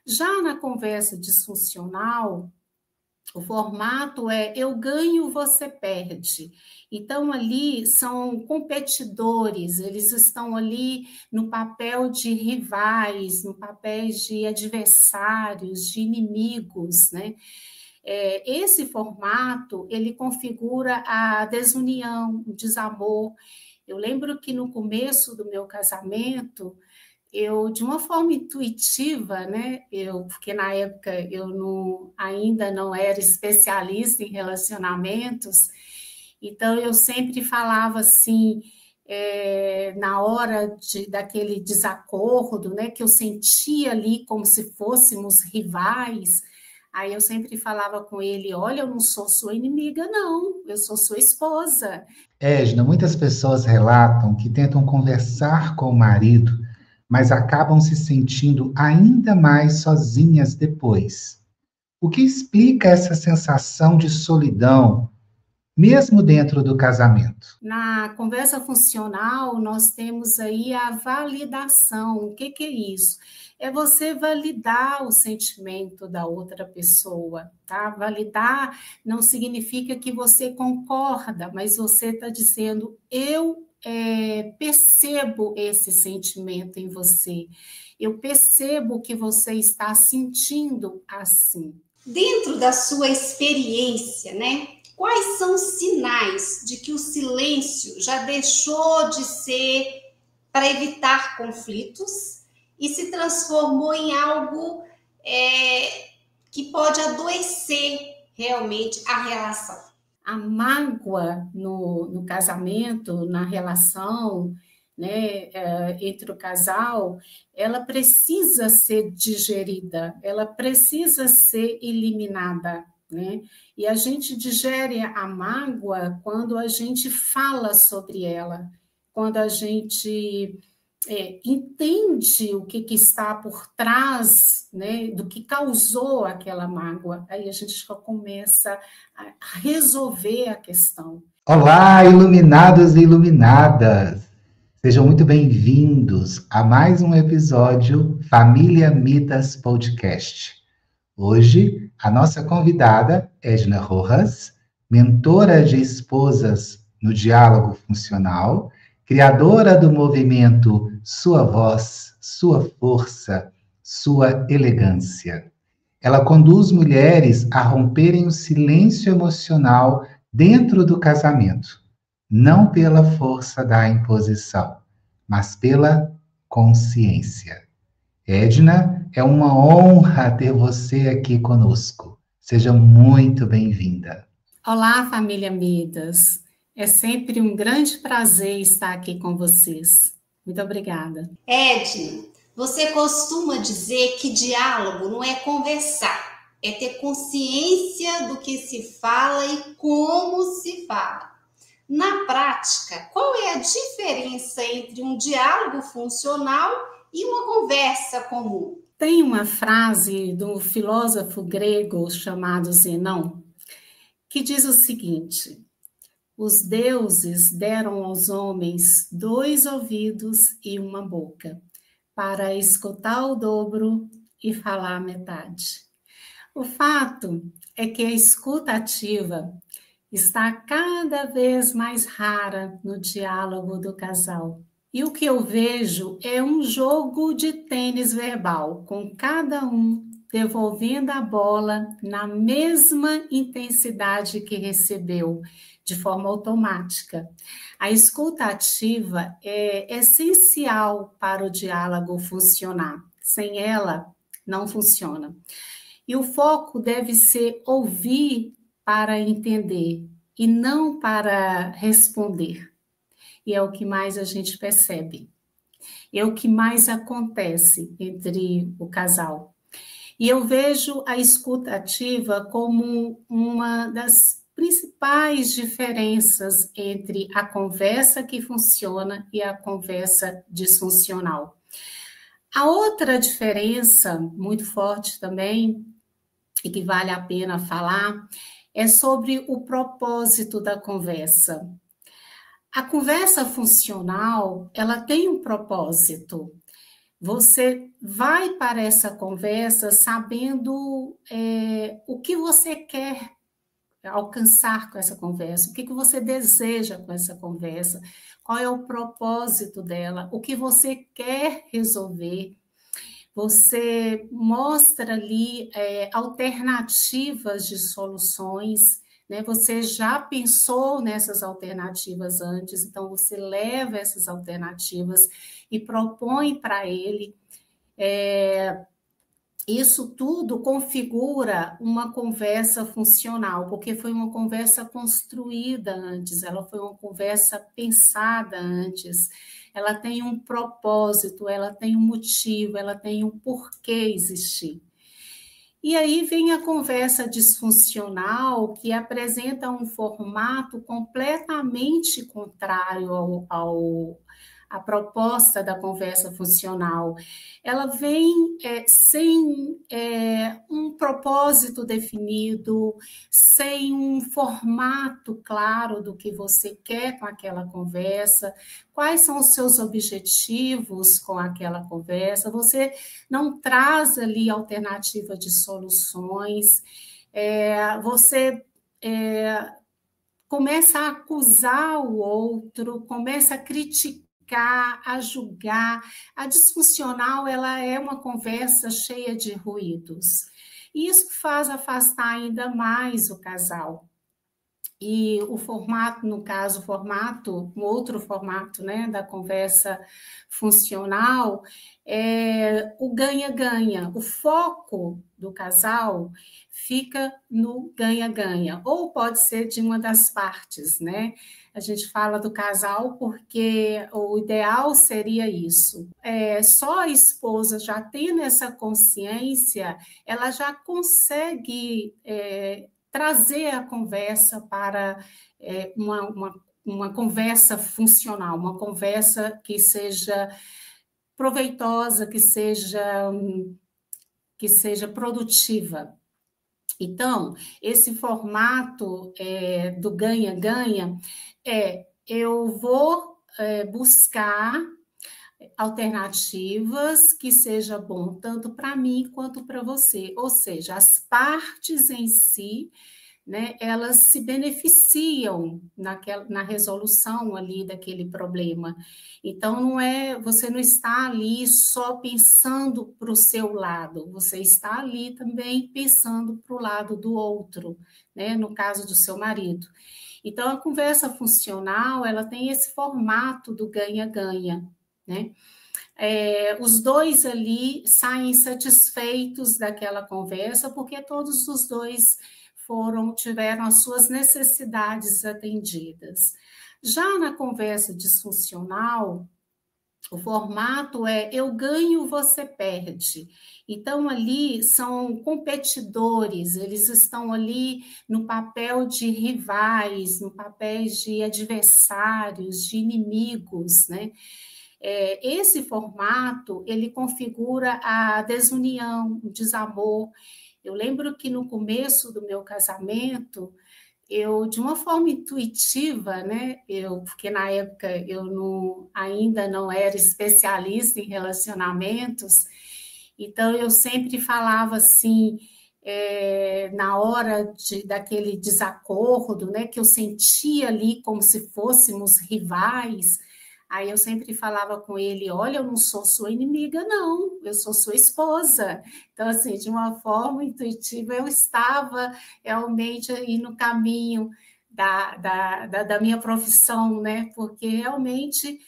Já na conversa disfuncional, o formato é eu ganho, você perde. Então, ali são competidores, eles estão ali no papel de rivais, no papel de adversários, de inimigos, né? Esse formato, ele configura a desunião, o desamor. Eu lembro que no começo do meu casamento, eu, de uma forma intuitiva, né? Porque na época ainda não era especialista em relacionamentos, então eu sempre falava assim, na hora daquele desacordo, né? Que eu sentia ali como se fôssemos rivais. Aí eu sempre falava com ele: olha, eu não sou sua inimiga, não, eu sou sua esposa. Edna, muitas pessoas relatam que tentam conversar com o marido, mas acabam se sentindo ainda mais sozinhas depois. O que explica essa sensação de solidão, mesmo dentro do casamento? Na conversa funcional, nós temos aí a validação. O que é isso? É você validar o sentimento da outra pessoa, tá? Validar não significa que você concorda, mas você está dizendo, eu percebo esse sentimento em você, eu percebo que você está sentindo assim. Dentro da sua experiência, né? Quais são os sinais de que o silêncio já deixou de ser para evitar conflitos e se transformou em algo que pode adoecer realmente a relação? A mágoa no casamento, na relação, né, entre o casal, ela precisa ser digerida, ela precisa ser eliminada, né? E a gente digere a mágoa quando a gente fala sobre ela, quando a gente entende o que está por trás, né, do que causou aquela mágoa, aí a gente já começa a resolver a questão. Olá, iluminados e iluminadas! Sejam muito bem-vindos a mais um episódio Família Mitas Podcast. Hoje, a nossa convidada, Edna Rojas, mentora de esposas no diálogo funcional, criadora do movimento Sua Voz, Sua Força, Sua Elegância. Ela conduz mulheres a romperem o silêncio emocional dentro do casamento, não pela força da imposição, mas pela consciência. Edna, é uma honra ter você aqui conosco. Seja muito bem-vinda. Olá, família Midas. É sempre um grande prazer estar aqui com vocês. Muito obrigada. Edna, você costuma dizer que diálogo não é conversar, é ter consciência do que se fala e como se fala. Na prática, qual é a diferença entre um diálogo funcional e uma conversa comum? Tem uma frase do filósofo grego chamado Zenão, que diz o seguinte: os deuses deram aos homens 2 ouvidos e uma boca, para escutar o dobro e falar a metade. O fato é que a escuta ativa está cada vez mais rara no diálogo do casal. E o que eu vejo é um jogo de tênis verbal, com cada um devolvendo a bola na mesma intensidade que recebeu, de forma automática. A escuta ativa é essencial para o diálogo funcionar. Sem ela, não funciona. E o foco deve ser ouvir para entender e não para responder. E é o que mais a gente percebe. É o que mais acontece entre o casal. E eu vejo a escuta ativa como uma das principais diferenças entre a conversa que funciona e a conversa disfuncional. A outra diferença muito forte também, e que vale a pena falar, é sobre o propósito da conversa. A conversa funcional, ela tem um propósito. Você vai para essa conversa sabendo o que você quer alcançar com essa conversa, o que você deseja com essa conversa, qual é o propósito dela, o que você quer resolver. Você mostra ali alternativas de soluções, né? Você já pensou nessas alternativas antes, então você leva essas alternativas e propõe para ele. Isso tudo configura uma conversa funcional, porque foi uma conversa construída antes, ela foi uma conversa pensada antes, ela tem um propósito, ela tem um motivo, ela tem um porquê existir. E aí vem a conversa disfuncional, que apresenta um formato completamente contrário à proposta da conversa funcional. Ela vem sem um propósito definido, sem um formato claro do que você quer com aquela conversa, quais são os seus objetivos com aquela conversa. Você não traz ali alternativa de soluções, você começa a acusar o outro, começa a criticar, a julgar. A disfuncional, ela é uma conversa cheia de ruídos. E isso faz afastar ainda mais o casal. E o formato, no caso, um outro formato, né, da conversa funcional, é o ganha-ganha. O foco do casal fica no ganha-ganha, ou pode ser de uma das partes, né? A gente fala do casal porque o ideal seria isso. Só a esposa já tendo essa consciência, ela já consegue trazer a conversa para uma conversa funcional, uma conversa que seja proveitosa, que seja produtiva. Então, esse formato do ganha-ganha eu vou buscar alternativas que seja bom tanto para mim quanto para você, ou seja, as partes em si, né, elas se beneficiam na resolução ali daquele problema. Então, você não está ali só pensando para o seu lado, você está ali também pensando para o lado do outro, né, no caso do seu marido. Então, a conversa funcional, ela tem esse formato do ganha-ganha, né? Os dois ali saem satisfeitos daquela conversa, porque todos os dois tiveram as suas necessidades atendidas. Já na conversa disfuncional, o formato é eu ganho, você perde. Então, ali são competidores, eles estão ali no papel de rivais, no papel de adversários, de inimigos, né? Esse formato, ele configura a desunião, o desamor. Eu lembro que no começo do meu casamento, eu, de uma forma intuitiva, né, porque na época eu ainda não era especialista em relacionamentos, então eu sempre falava assim, na hora daquele desacordo, né, que eu sentia ali como se fôssemos rivais. Aí eu sempre falava com ele, olha, eu não sou sua inimiga, não, eu sou sua esposa. Então, assim, de uma forma intuitiva, eu estava realmente aí no caminho da minha profissão, né? Porque realmente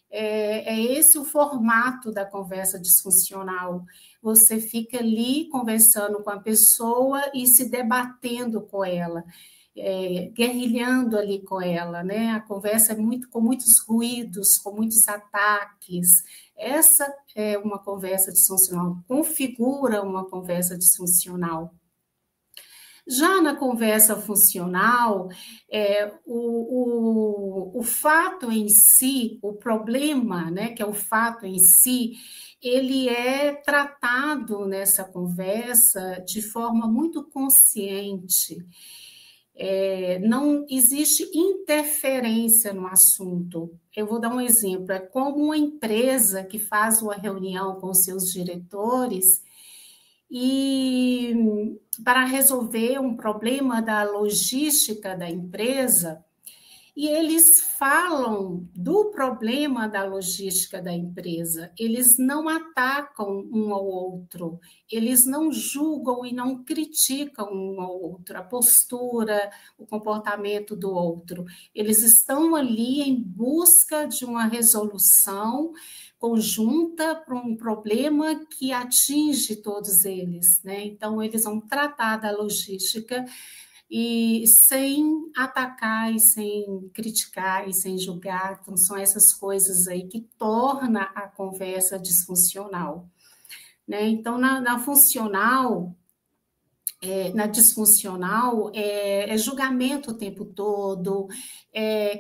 é esse o formato da conversa disfuncional. Você fica ali conversando com a pessoa e se debatendo com ela. Guerrilhando ali com ela, né? A conversa é com muitos ruídos, com muitos ataques. Essa é uma conversa disfuncional, configura uma conversa disfuncional. Já na conversa funcional, o fato em si, o problema, né, que é o fato em si, ele é tratado nessa conversa de forma muito consciente. não existe interferência no assunto. Eu vou dar um exemplo, é como uma empresa que faz uma reunião com seus diretores e para resolver um problema da logística da empresa, e eles falam do problema da logística da empresa, eles não atacam um ao outro, eles não julgam e não criticam um ao outro, a postura, o comportamento do outro. Eles estão ali em busca de uma resolução conjunta para um problema que atinge todos eles, né? Então, eles vão tratar da logística e sem atacar e sem criticar e sem julgar. Então, são essas coisas aí que tornam a conversa disfuncional, né? Então, na funcional, na disfuncional, é julgamento o tempo todo,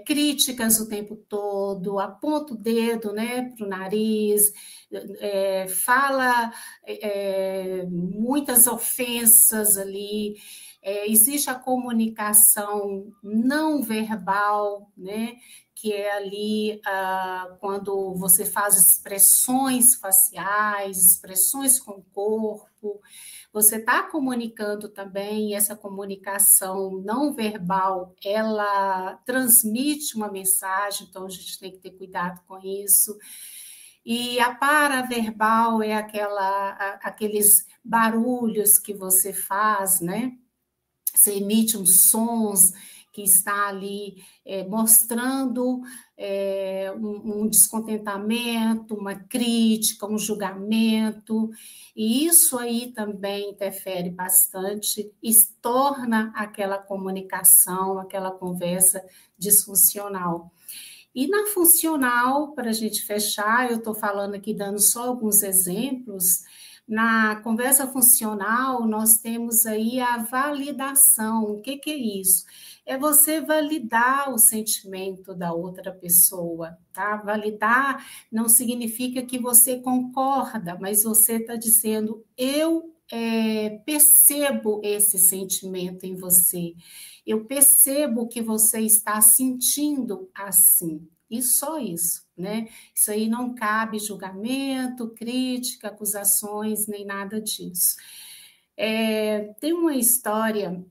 críticas o tempo todo, aponta o dedo, né, para o nariz, fala muitas ofensas ali, existe a comunicação não verbal, né, que é ali quando você faz expressões faciais, expressões com o corpo, você está comunicando também, e essa comunicação não verbal, ela transmite uma mensagem, então a gente tem que ter cuidado com isso. E a paraverbal é aqueles barulhos que você faz, né? Você emite uns sons que está ali mostrando um descontentamento, uma crítica, um julgamento, e isso aí também interfere bastante e torna aquela comunicação, aquela conversa disfuncional. E na funcional, para a gente fechar, eu estou falando aqui, dando só alguns exemplos. Na conversa funcional, nós temos aí a validação. O que é isso? É você validar o sentimento da outra pessoa, tá? Validar não significa que você concorda, mas você está dizendo, eu percebo esse sentimento em você, eu percebo que você está sentindo assim. E só isso, né? Isso aí não cabe julgamento, crítica, acusações, nem nada disso. Tem uma história,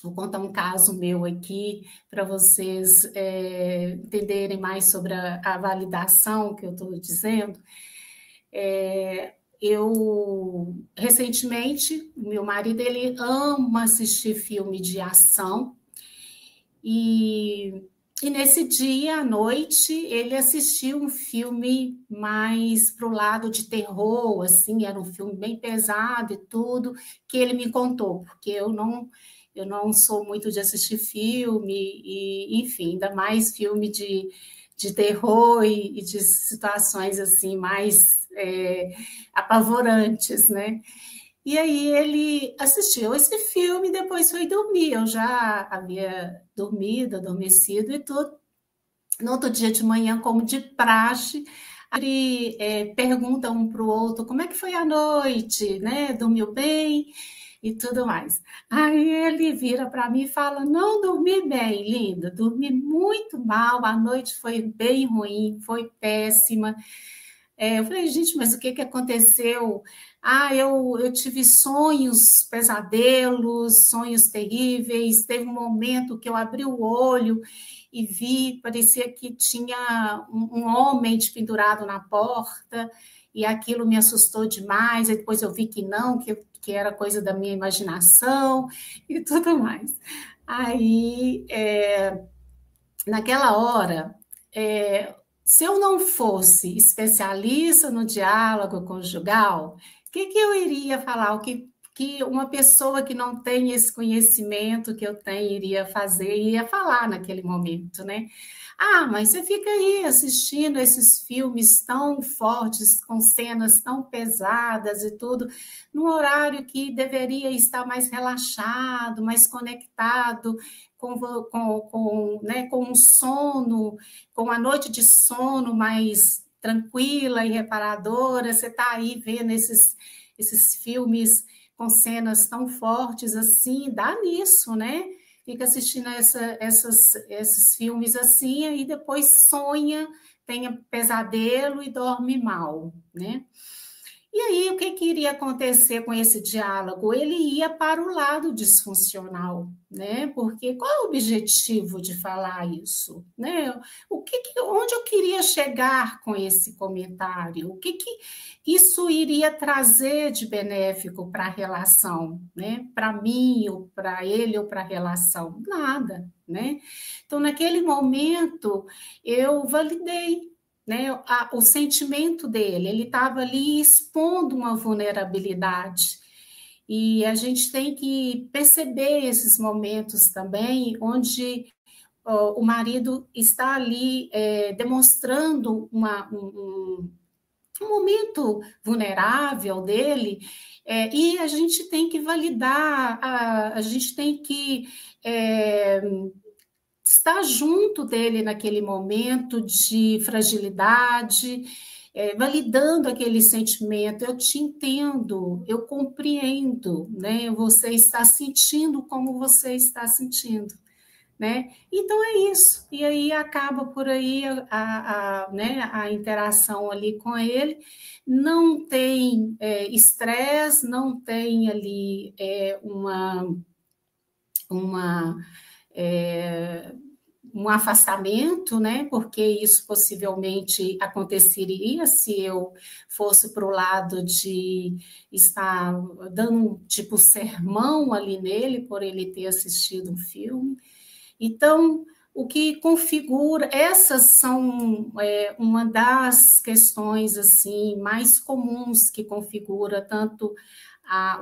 vou contar um caso meu aqui, para vocês entenderem mais sobre a validação que eu estou dizendo. Eu, recentemente, meu marido, ele ama assistir filme de ação, e nesse dia, à noite, ele assistiu um filme mais para o lado de terror, assim, era um filme bem pesado e tudo, que ele me contou, porque eu não sou muito de assistir filme, e, enfim, ainda mais filme de terror e de situações assim mais apavorantes, né? E aí ele assistiu esse filme e depois foi dormir. Eu já havia dormido, adormecido e tudo. No outro dia de manhã, como de praxe, ele pergunta um para o outro como é que foi a noite, né? Dormiu bem e tudo mais. Aí ele vira para mim e fala, não dormi bem, linda, dormi muito mal, a noite foi bem ruim, foi péssima. Eu falei, gente, mas o que aconteceu? Eu tive sonhos, pesadelos, sonhos terríveis. Teve um momento que eu abri o olho e vi, parecia que tinha um homem pendurado na porta, e aquilo me assustou demais. Aí depois eu vi que não, que era coisa da minha imaginação e tudo mais. Aí, naquela hora, se eu não fosse especialista no diálogo conjugal, o que eu iria falar? O que uma pessoa que não tem esse conhecimento que eu tenho iria fazer, iria falar naquele momento, né? Mas você fica aí assistindo esses filmes tão fortes, com cenas tão pesadas e tudo, num horário que deveria estar mais relaxado, mais conectado com um sono, com a noite de sono mais tranquila e reparadora. Você está aí vendo esses filmes com cenas tão fortes assim, dá nisso, né? fica assistindo esses filmes assim, e depois sonha, tem pesadelo e dorme mal, né? E aí, o que iria acontecer com esse diálogo? Ele ia para o lado disfuncional, né? Porque qual é o objetivo de falar isso, né? Onde eu queria chegar com esse comentário? O que isso iria trazer de benéfico para a relação, né? Para mim, ou para ele, ou para a relação? Nada, né? Então, naquele momento, eu validei, né, o sentimento dele, ele estava ali expondo uma vulnerabilidade. E a gente tem que perceber esses momentos também, onde o marido está ali demonstrando um momento vulnerável dele, e a gente tem que validar, a gente tem que estar junto dele naquele momento de fragilidade, validando aquele sentimento. Eu te entendo, eu compreendo, né? Você está sentindo como você está sentindo, né? Então é isso. E aí acaba por aí né, a interação ali com ele. Não tem estresse, não tem ali um afastamento, né? Porque isso possivelmente aconteceria se eu fosse para o lado de estar dando um tipo sermão ali nele, por ele ter assistido um filme. Então, o que configura, essas são uma das questões assim mais comuns que configura tanto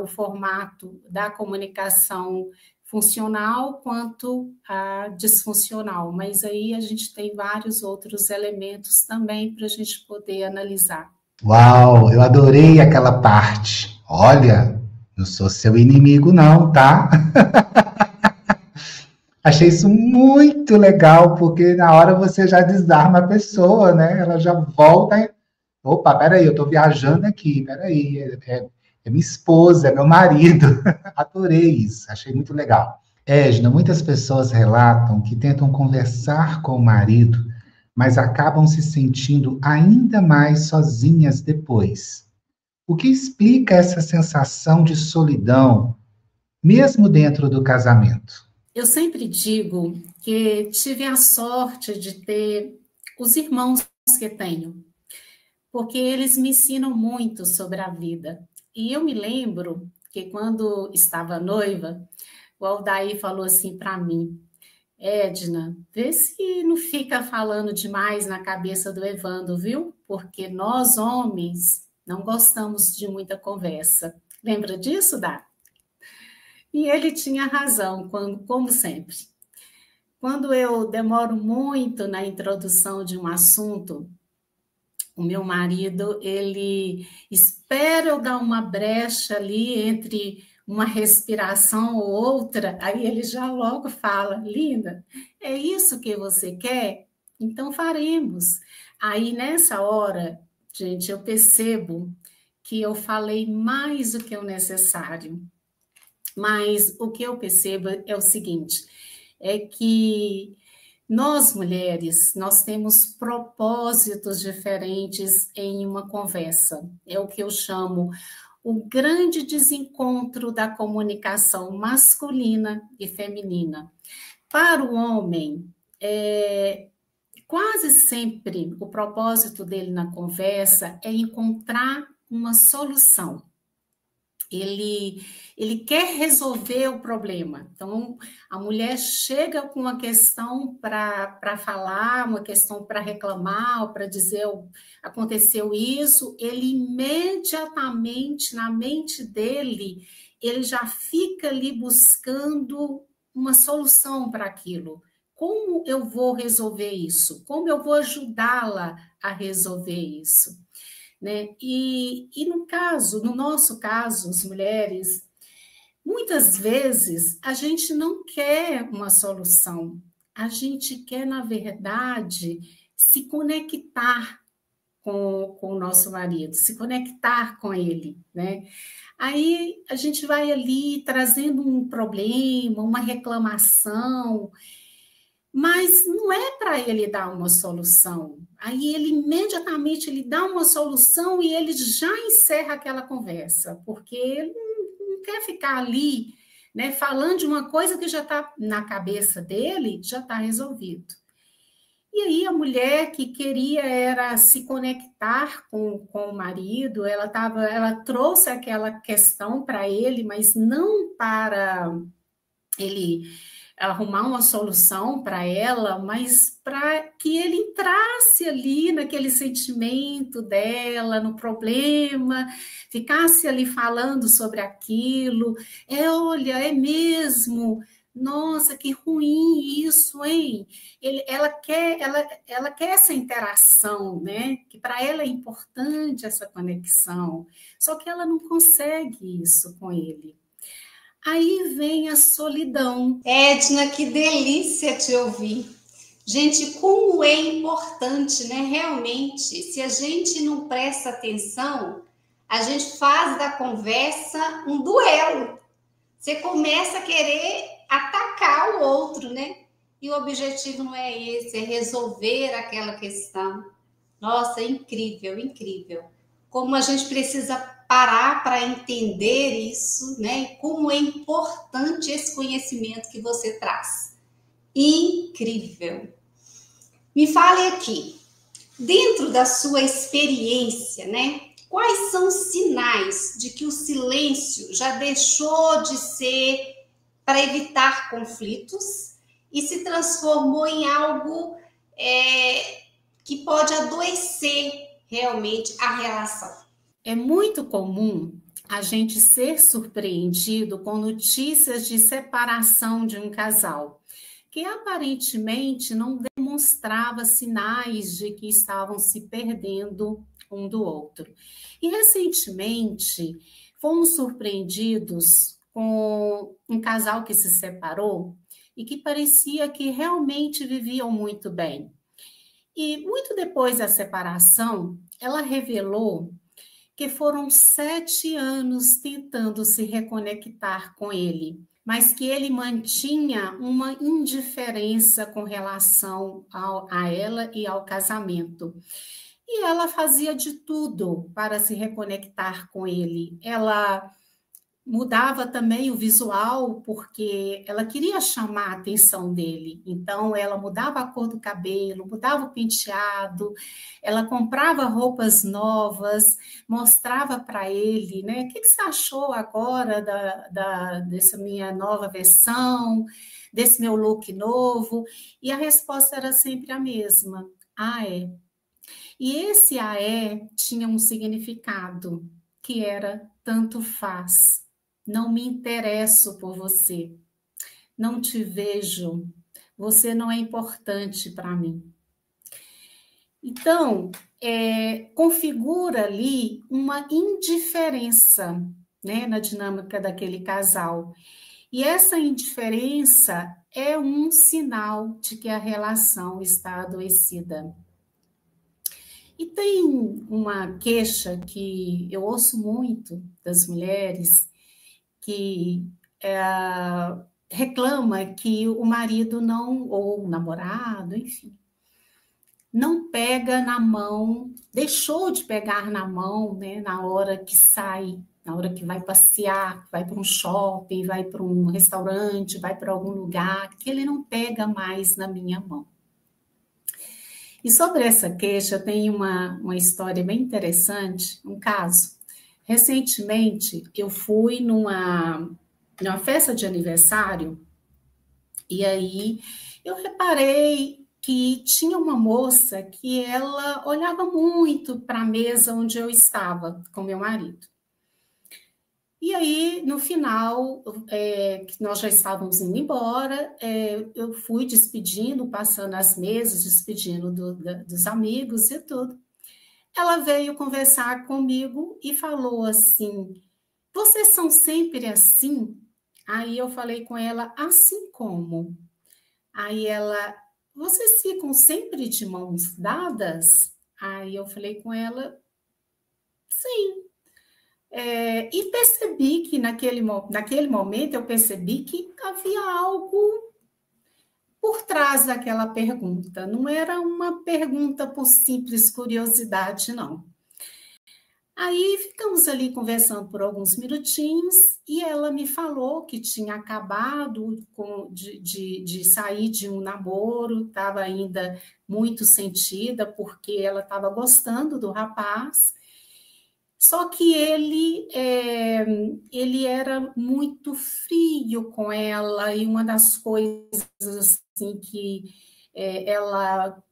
o formato da comunicação funcional quanto a disfuncional, mas aí a gente tem vários outros elementos também para a gente poder analisar. Uau, eu adorei aquela parte. Olha, não sou seu inimigo não, tá? Achei isso muito legal, porque na hora você já desarma a pessoa, né? Ela já volta e... Opa, peraí, eu tô viajando aqui, peraí, é minha esposa, é meu marido. Adorei isso, achei muito legal. Edna, muitas pessoas relatam que tentam conversar com o marido, mas acabam se sentindo ainda mais sozinhas depois. O que explica essa sensação de solidão, mesmo dentro do casamento? Eu sempre digo que tive a sorte de ter os irmãos que tenho, porque eles me ensinam muito sobre a vida. E eu me lembro que quando estava noiva, o Aldair falou assim para mim: Edna, vê se não fica falando demais na cabeça do Evandro, viu? Porque nós, homens, não gostamos de muita conversa. Lembra disso, Dá? E ele tinha razão, como sempre. Quando eu demoro muito na introdução de um assunto, o meu marido, ele espera eu dar uma brecha ali entre uma respiração ou outra, aí ele já logo fala: linda, é isso que você quer? Então faremos. Aí nessa hora, gente, eu percebo que eu falei mais do que o necessário. Mas o que eu percebo é o seguinte, é que nós, mulheres, nós temos propósitos diferentes em uma conversa. É o que eu chamo o grande desencontro da comunicação masculina e feminina. Para o homem, quase sempre o propósito dele na conversa é encontrar uma solução. Ele quer resolver o problema. Então, a mulher chega com uma questão para falar, uma questão para reclamar, ou para dizer aconteceu isso, ele imediatamente, na mente dele, ele já fica ali buscando uma solução para aquilo. Como eu vou resolver isso? Como eu vou ajudá-la a resolver isso? Né? E no nosso caso, as mulheres, muitas vezes a gente não quer uma solução, a gente quer, na verdade, se conectar com o nosso marido, se conectar com ele, né? Aí a gente vai ali trazendo um problema, uma reclamação, mas não é para ele dar uma solução. Aí ele imediatamente ele dá uma solução e ele já encerra aquela conversa, porque ele não quer ficar ali, né, falando de uma coisa que já está na cabeça dele, já está resolvido. E aí a mulher que queria era se conectar com o marido, ela trouxe aquela questão para ele, mas não para ele arrumar uma solução para ela, mas para que ele entrasse ali naquele sentimento dela, no problema, ficasse ali falando sobre aquilo. Olha, é mesmo. Nossa, que ruim isso, hein? Ela quer essa interação, né? Que para ela é importante essa conexão, só que ela não consegue isso com ele. Aí vem a solidão. Edna, que delícia te ouvir. Gente, como é importante, né? Realmente, se a gente não presta atenção, a gente faz da conversa um duelo. Você começa a querer atacar o outro, né? E o objetivo não é esse, é resolver aquela questão. Nossa, incrível, incrível. Como a gente precisa parar para entender isso, né? E como é importante esse conhecimento que você traz. Incrível. Me fale aqui, dentro da sua experiência, né? Quais são os sinais de que o silêncio já deixou de ser para evitar conflitos e se transformou em algo que pode adoecer realmente a relação? É muito comum a gente ser surpreendido com notícias de separação de um casal, que aparentemente não demonstrava sinais de que estavam se perdendo um do outro. E recentemente fomos surpreendidos com um casal que se separou e que parecia que realmente viviam muito bem. E muito depois da separação, ela revelou que foram 7 anos tentando se reconectar com ele, mas que ele mantinha uma indiferença com relação a ela e ao casamento. E ela fazia de tudo para se reconectar com ele. Ela mudava também o visual, porque ela queria chamar a atenção dele. Então, ela mudava a cor do cabelo, mudava o penteado, ela comprava roupas novas, mostrava para ele, né? O que você achou agora dessa minha nova versão, desse meu look novo? E a resposta era sempre a mesma. É. E esse tinha um significado, que era tanto faz. Não me interesso por você, não te vejo, você não é importante para mim. Então, configura ali uma indiferença, né, na dinâmica daquele casal. E essa indiferença é um sinal de que a relação está adoecida. E tem uma queixa que eu ouço muito das mulheres, que reclama que o marido não, ou o namorado, enfim, não pega na mão, deixou de pegar na mão, né, na hora que sai, na hora que vai passear, vai para um shopping, vai para um restaurante, vai para algum lugar, que ele não pega mais na minha mão. E sobre essa queixa, tem uma história bem interessante, um caso. Recentemente, eu fui numa festa de aniversário, e aí eu reparei que tinha uma moça que ela olhava muito para a mesa onde eu estava com meu marido. E aí, no final, que nós já estávamos indo embora, eu fui despedindo, passando as mesas, despedindo dos amigos e tudo. Ela veio conversar comigo e falou assim: vocês são sempre assim? Aí eu falei com ela: assim como? Aí ela: vocês ficam sempre de mãos dadas? Aí eu falei com ela, sim. E percebi que naquele momento eu percebi que havia algo por trás daquela pergunta. Não era uma pergunta por simples curiosidade, não. Aí ficamos ali conversando por alguns minutinhos e ela me falou que tinha acabado de sair de um namoro, estava ainda muito sentida porque ela estava gostando do rapaz, só que ele era muito frio com ela e uma das coisas assim que ela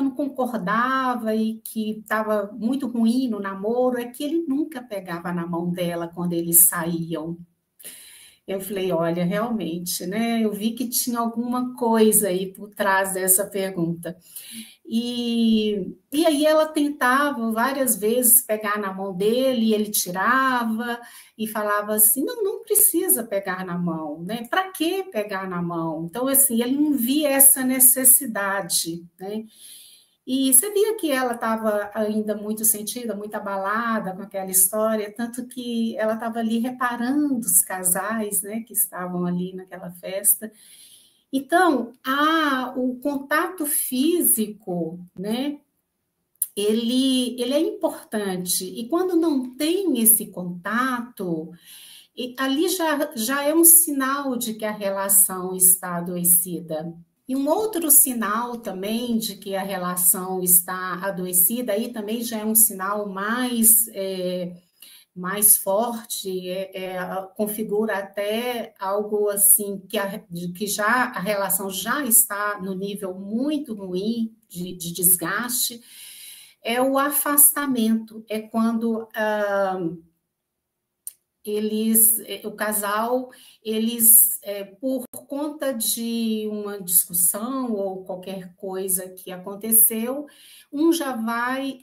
não concordava e que estava muito ruim no namoro, é que ele nunca pegava na mão dela quando eles saíam. Eu falei, olha, realmente, né? Eu vi que tinha alguma coisa aí por trás dessa pergunta. E aí ela tentava várias vezes pegar na mão dele, e ele tirava e falava assim, não precisa pegar na mão, né? Para que pegar na mão? Então, assim, ele não via essa necessidade, né? E você via que ela estava ainda muito sentida, muito abalada com aquela história, tanto que ela estava ali reparando os casais, né, que estavam ali naquela festa. Então, o contato físico, né, ele é importante. E quando não tem esse contato, ali já é um sinal de que a relação está adoecida. E um outro sinal também de que a relação está adoecida, aí também já é um sinal mais forte, configura até algo assim, que já a relação já está no nível muito ruim de desgaste, é o afastamento, é quando o casal, por conta de uma discussão ou qualquer coisa que aconteceu, um já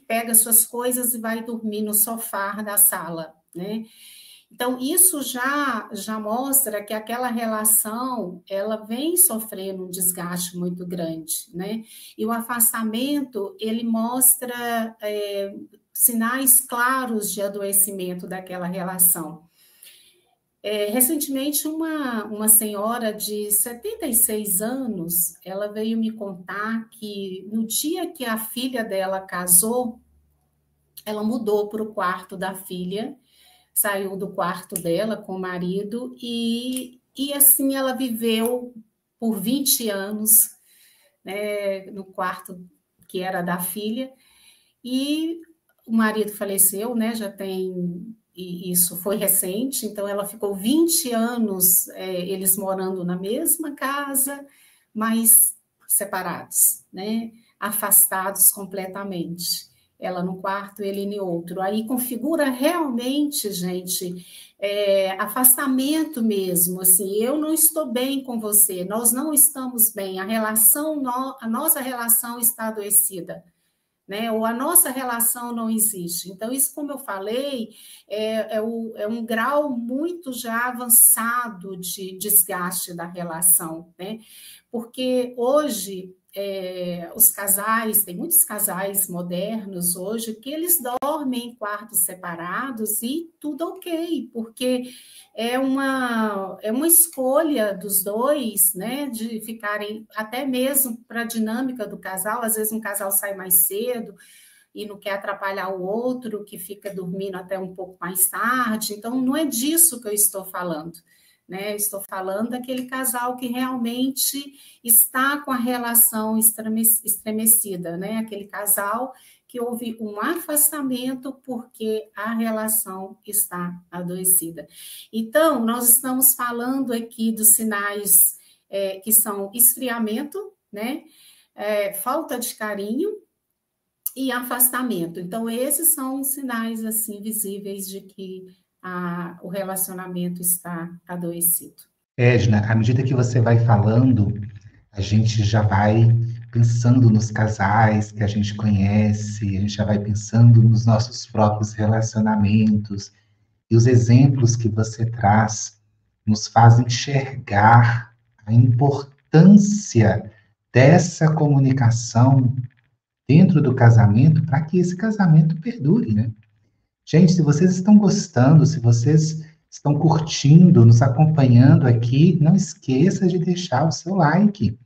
pega suas coisas e vai dormir no sofá da sala, né? Então, isso já mostra que aquela relação, ela vem sofrendo um desgaste muito grande, né? E o afastamento, ele mostra sinais claros de adoecimento daquela relação. Recentemente, uma senhora de 76 anos, ela veio me contar que no dia que a filha dela casou, ela mudou para o quarto da filha, saiu do quarto dela com o marido e assim ela viveu por 20 anos, né, no quarto que era da filha, e o marido faleceu, né, e isso foi recente, então ela ficou 20 anos, eles morando na mesma casa, mas separados, né? Afastados completamente. Ela num quarto, ele em outro. Aí configura realmente, gente, afastamento mesmo, assim, eu não estou bem com você, nós não estamos bem, a nossa relação está adoecida, né? Ou a nossa relação não existe. Então, isso, como eu falei, é um grau muito já avançado de desgaste da relação, né? Porque hoje, os casais, tem muitos casais modernos hoje que eles dormem em quartos separados e tudo ok, porque é uma escolha dos dois, né, de ficarem, até mesmo para a dinâmica do casal, às vezes um casal sai mais cedo e não quer atrapalhar o outro, que fica dormindo até um pouco mais tarde, então não é disso que eu estou falando, né? Estou falando daquele casal que realmente está com a relação estremecida, né? Aquele casal que houve um afastamento porque a relação está adoecida. Então, nós estamos falando aqui dos sinais que são esfriamento, né? Falta de carinho e afastamento. Então, esses são os sinais assim visíveis de que o relacionamento está adoecido. Edna, à medida que você vai falando, a gente já vai pensando nos casais que a gente conhece, a gente já vai pensando nos nossos próprios relacionamentos, e os exemplos que você traz nos fazem enxergar a importância dessa comunicação dentro do casamento para que esse casamento perdure, né? Gente, se vocês estão gostando, se vocês estão curtindo, nos acompanhando aqui, não esqueça de deixar o seu like.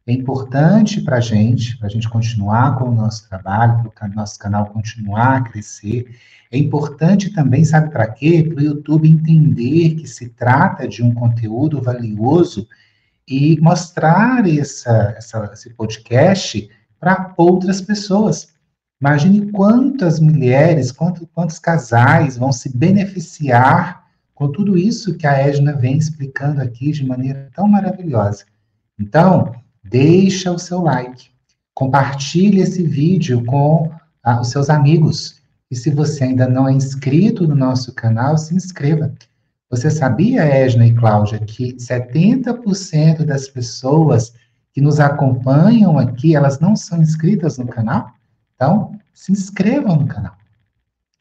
É importante para a gente continuar com o nosso trabalho, para o nosso canal continuar a crescer. É importante também, sabe para quê? Para o YouTube entender que se trata de um conteúdo valioso e mostrar esse podcast para outras pessoas. Imagine quantas mulheres, quantos casais vão se beneficiar com tudo isso que a Edna vem explicando aqui de maneira tão maravilhosa. Então, deixa o seu like, compartilhe esse vídeo com os seus amigos. E se você ainda não é inscrito no nosso canal, se inscreva. Você sabia, Edna e Cláudia, que 70% das pessoas que nos acompanham aqui, elas não são inscritas no canal? Então, se inscrevam no canal.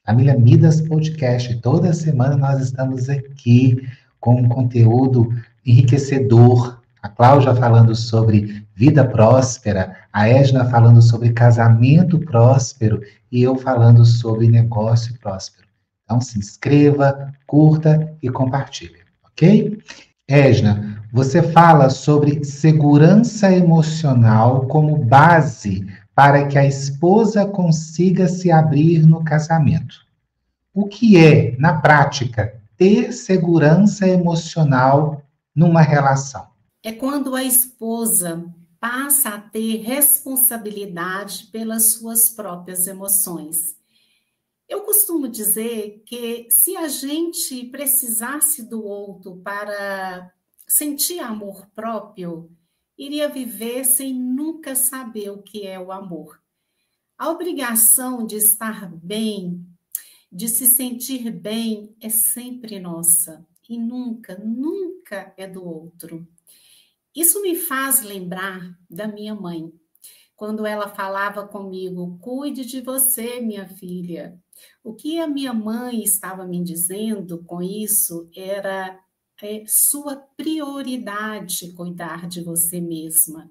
Família Midas Podcast, toda semana nós estamos aqui com um conteúdo enriquecedor. A Cláudia falando sobre vida próspera, a Edna falando sobre casamento próspero e eu falando sobre negócio próspero. Então, se inscreva, curta e compartilhe, ok? Edna, você fala sobre segurança emocional como base para que a esposa consiga se abrir no casamento. O que é, na prática, ter segurança emocional numa relação? É quando a esposa passa a ter responsabilidade pelas suas próprias emoções. Eu costumo dizer que se a gente precisasse do outro para sentir amor próprio, iria viver sem nunca saber o que é o amor. A obrigação de estar bem, de se sentir bem, é sempre nossa e nunca, nunca é do outro. Isso me faz lembrar da minha mãe, quando ela falava comigo, cuide de você, minha filha. O que a minha mãe estava me dizendo com isso era sua prioridade cuidar de você mesma.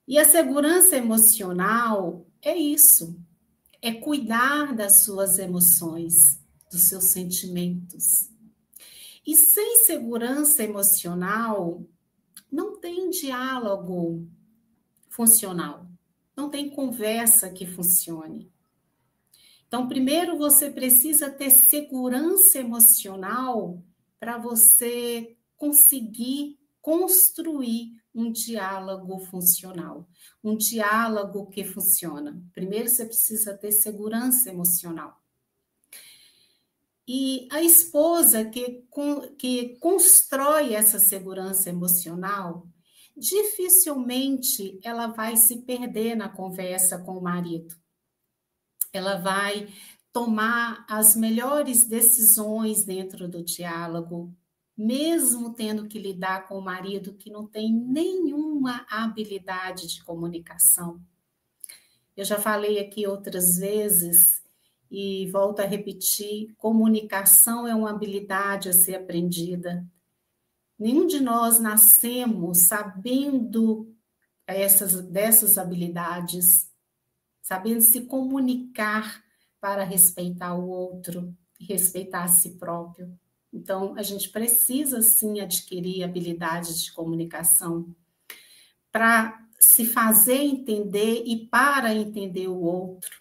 E a segurança emocional é isso, é cuidar das suas emoções, dos seus sentimentos. E sem segurança emocional, não tem diálogo funcional, não tem conversa que funcione. Então, primeiro você precisa ter segurança emocional para você conseguir construir um diálogo funcional, um diálogo que funciona. Primeiro você precisa ter segurança emocional. E a esposa que constrói essa segurança emocional, dificilmente ela vai se perder na conversa com o marido. Ela vai tomar as melhores decisões dentro do diálogo, mesmo tendo que lidar com o marido que não tem nenhuma habilidade de comunicação. Eu já falei aqui outras vezes e volto a repetir, comunicação é uma habilidade a ser aprendida. Nenhum de nós nascemos sabendo dessas habilidades, sabendo se comunicar para respeitar o outro e respeitar a si próprio. Então, a gente precisa, sim, adquirir habilidades de comunicação para se fazer entender e para entender o outro.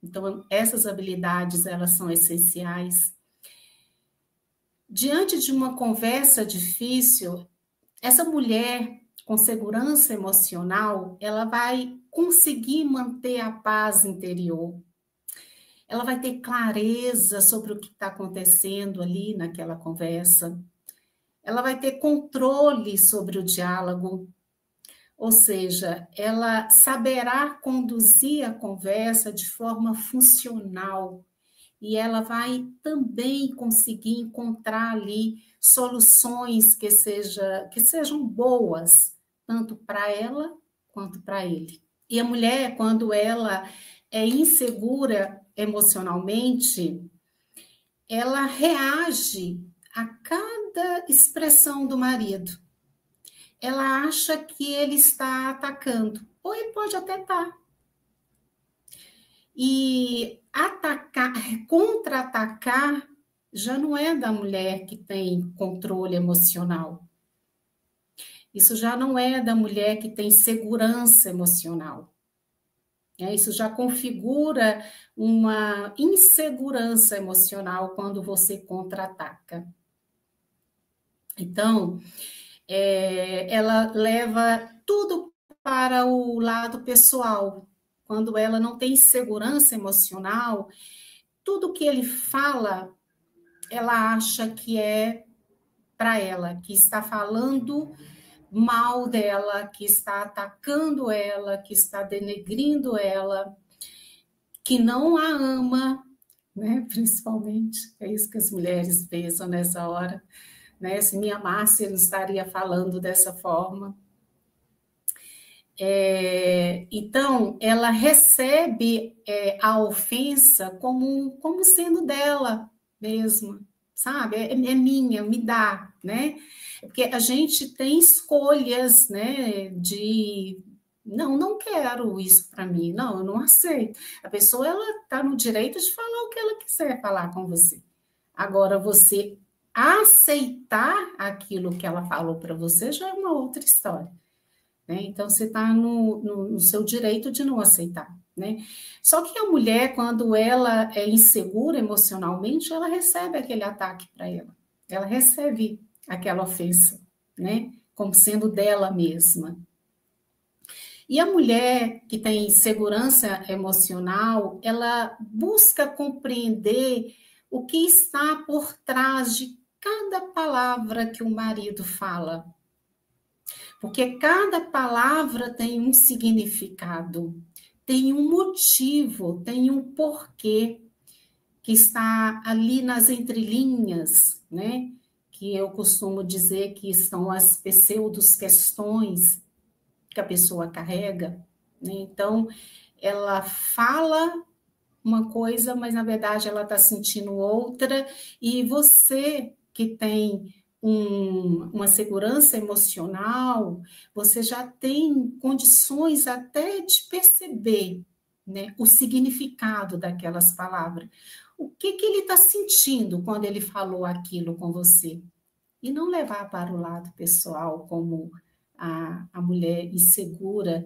Então, essas habilidades, elas são essenciais. Diante de uma conversa difícil, essa mulher com segurança emocional, ela vai conseguir manter a paz interior. Ela vai ter clareza sobre o que está acontecendo ali naquela conversa. Ela vai ter controle sobre o diálogo. Ou seja, ela saberá conduzir a conversa de forma funcional. E ela vai também conseguir encontrar ali soluções que sejam boas, tanto para ela quanto para ele. E a mulher, quando ela é insegura emocionalmente, ela reage a cada expressão do marido. Ela acha que ele está atacando, ou ele pode até estar. E atacar, contra-atacar, já não é da mulher que tem controle emocional. Isso já não é da mulher que tem segurança emocional. Isso já configura uma insegurança emocional quando você contra-ataca. Então, ela leva tudo para o lado pessoal. Quando ela não tem segurança emocional, tudo que ele fala, ela acha que é para ela, que está falando mal dela, que está atacando ela, que está denegrindo ela, que não a ama, né? Principalmente, é isso que as mulheres pensam nessa hora, né? Se me amasse, eu não estaria falando dessa forma. Então, ela recebe a ofensa como sendo dela mesma, sabe? É minha, me dá, né? Porque a gente tem escolhas, né? Não quero isso para mim, não, eu não aceito. A pessoa, ela está no direito de falar o que ela quiser falar com você. Agora, você aceitar aquilo que ela falou para você já é uma outra história. Né? Então, você está no seu direito de não aceitar. Né? Só que a mulher, quando ela é insegura emocionalmente, ela recebe aquele ataque para ela. Ela recebe aquela ofensa, né? Como sendo dela mesma. E a mulher que tem segurança emocional, ela busca compreender o que está por trás de cada palavra que o marido fala. Porque cada palavra tem um significado, tem um motivo, tem um porquê que está ali nas entrelinhas, né? Que eu costumo dizer que são as pseudo-questões que a pessoa carrega, né? Então, ela fala uma coisa, mas na verdade ela está sentindo outra, e você que tem uma segurança emocional, você já tem condições até de perceber, né, o significado daquelas palavras. O que ele está sentindo quando ele falou aquilo com você? E não levar para o lado pessoal, como a mulher insegura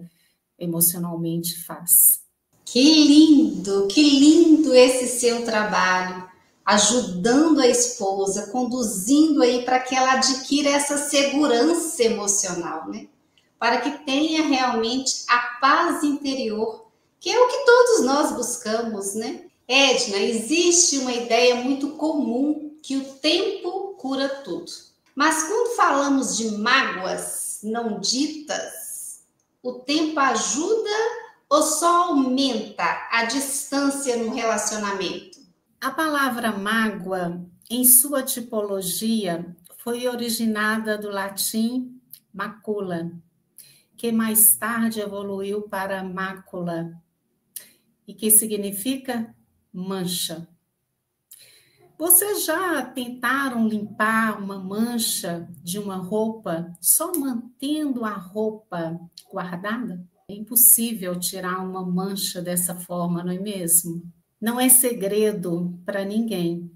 emocionalmente faz. Que lindo esse seu trabalho, ajudando a esposa, conduzindo aí para que ela adquira essa segurança emocional, né? Para que tenha realmente a paz interior, que é o que todos nós buscamos, né? Edna, existe uma ideia muito comum que o tempo cura tudo. Mas quando falamos de mágoas não ditas, o tempo ajuda ou só aumenta a distância no relacionamento? A palavra mágoa, em sua tipologia, foi originada do latim macula, que mais tarde evoluiu para mácula, e que significa mancha. Vocês já tentaram limpar uma mancha de uma roupa só mantendo a roupa guardada? É impossível tirar uma mancha dessa forma, não é mesmo? Não é segredo para ninguém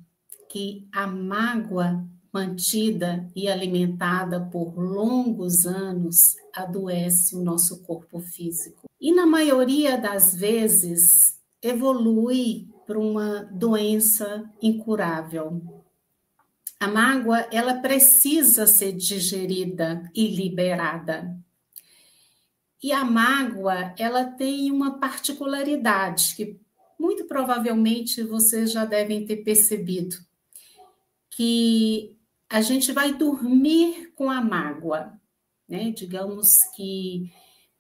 que a mágoa mantida e alimentada por longos anos adoece o nosso corpo físico. E na maioria das vezes evolui para uma doença incurável. A mágoa, ela precisa ser digerida e liberada. E a mágoa, ela tem uma particularidade que muito provavelmente vocês já devem ter percebido, que a gente vai dormir com a mágoa, né? Digamos que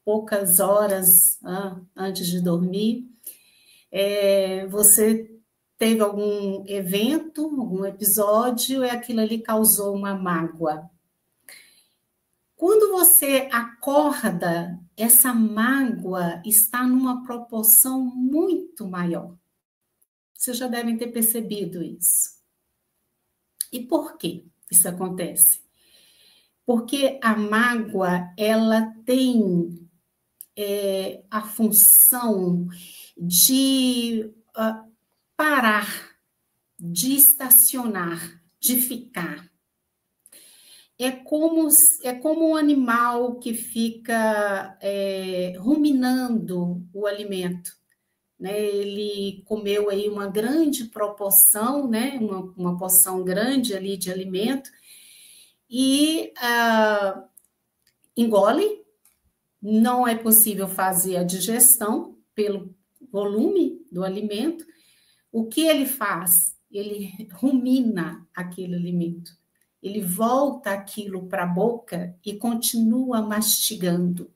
poucas horas antes de dormir, você teve algum evento, algum episódio, e aquilo ali causou uma mágoa. Quando você acorda, essa mágoa está numa proporção muito maior. Vocês já devem ter percebido isso. E por que isso acontece? Porque a mágoa, ela tem a função de parar, de estacionar, de ficar. É como um animal que fica ruminando o alimento, né? Ele comeu aí uma grande proporção, né? Uma porção grande ali de alimento e engole. Não é possível fazer a digestão pelo volume do alimento. O que ele faz? Ele rumina aquele alimento. Ele volta aquilo para a boca e continua mastigando.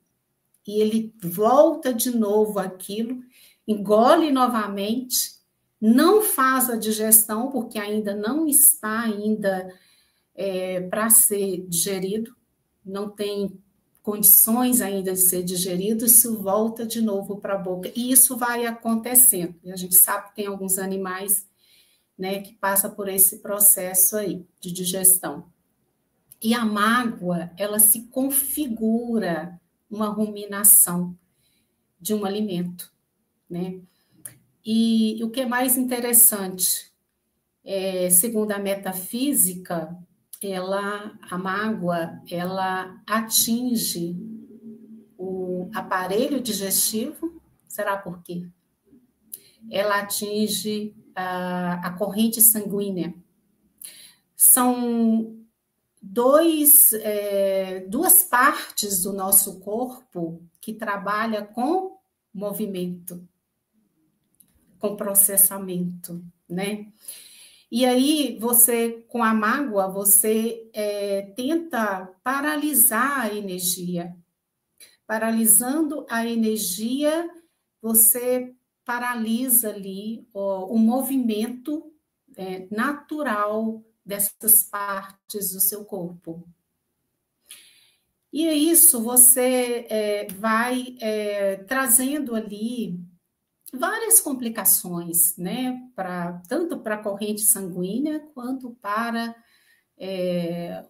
E ele volta de novo aquilo, engole novamente, não faz a digestão, porque ainda não está para ser digerido, não tem condições ainda de ser digerido, isso volta de novo para a boca. E isso vai acontecendo. E a gente sabe que tem alguns animais, né, que passa por esse processo aí de digestão. E a mágoa, ela se configura uma ruminação de um alimento, né? E o que é mais interessante, segundo a metafísica, a mágoa, ela atinge o aparelho digestivo. Será por quê? Ela atinge a corrente sanguínea. São duas partes do nosso corpo que trabalham com movimento, com processamento, né? E aí, com a mágoa, você tenta paralisar a energia. Paralisando a energia, você paralisa ali o movimento natural dessas partes do seu corpo. E é isso, você vai trazendo ali várias complicações, né? Tanto para a corrente sanguínea, quanto para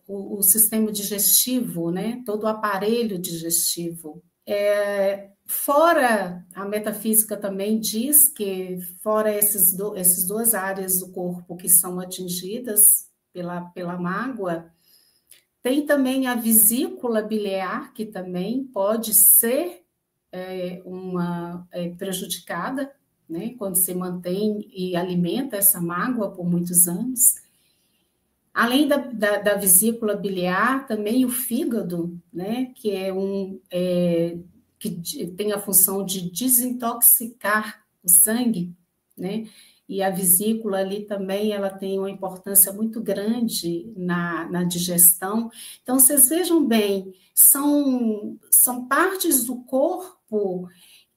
o sistema digestivo, né? Todo o aparelho digestivo. Fora, a metafísica também diz que, fora essas duas áreas do corpo que são atingidas pela mágoa, tem também a vesícula biliar, que também pode ser prejudicada, né, quando se mantém e alimenta essa mágoa por muitos anos. Além da vesícula biliar, também o fígado, né, que que tem a função de desintoxicar o sangue, né, e a vesícula ali também, ela tem uma importância muito grande na digestão. Então, vocês vejam bem, são partes do corpo